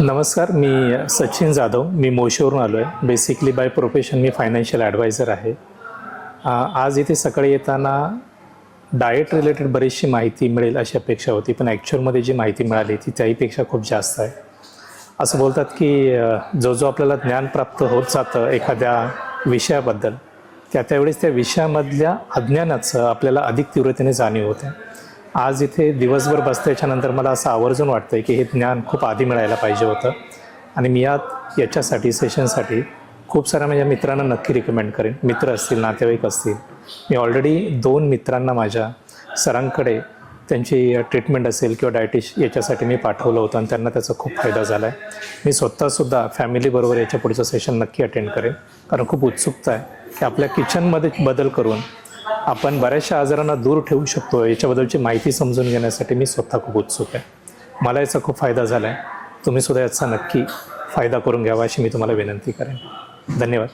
नमस्कार, मी सचिन जाधव. मी मोशीवरून आलो आहे. बेसिकली बाय प्रोफेशन मी फायनान्शियल ॲडवायझर आहे. आज इथे सकाळी येताना डाएट रिलेटेड बरीचशी माहिती मिळेल अशी अपेक्षा होती, पण ॲक्च्युअलमध्ये जी माहिती मिळाली ती त्याहीपेक्षा खूप जास्त आहे. असं बोलतात की जो आपल्याला ज्ञान प्राप्त होत जातं एखाद्या विषयाबद्दल, त्यावेळेस त्या विषयामधल्या अज्ञानाचं आपल्याला अधिक तीव्रतेने जाणीव होते. आज इथे दिवसभर बसल्याच्यानंतर मला असं आवर्जून वाटतं आहे की हे ज्ञान खूप आधी मिळायला पाहिजे होतं. आणि मी याच्यासाठी सेशनसाठी खूप साऱ्या माझ्या मित्रांना नक्की रिकमेंड करेन. मित्र असतील, नातेवाईक असतील. मी ऑलरेडी 2 मित्रांना माझ्या सरांकडे त्यांची ट्रीटमेंट असेल किंवा याच्यासाठी मी पाठवलं होतं आणि त्यांना त्याचा खूप फायदा झाला आहे. मी स्वतःसुद्धा फॅमिलीबरोबर याच्या पुढचं सेशन नक्की अटेंड करेन, कारण खूप उत्सुकता आहे की आपल्या किचनमध्ये बदल करून आपण बऱ्याचशा आजारांना दूर ठेवू शकतो. याच्याबद्दलची माहिती समजून घेण्यासाठी मी स्वतः खूप उत्सुक आहे. मला याचा खूप फायदा झाला आहे. तुम्हीसुद्धा याचा नक्की फायदा करून घ्यावा अशी मी तुम्हाला विनंती करेन. धन्यवाद.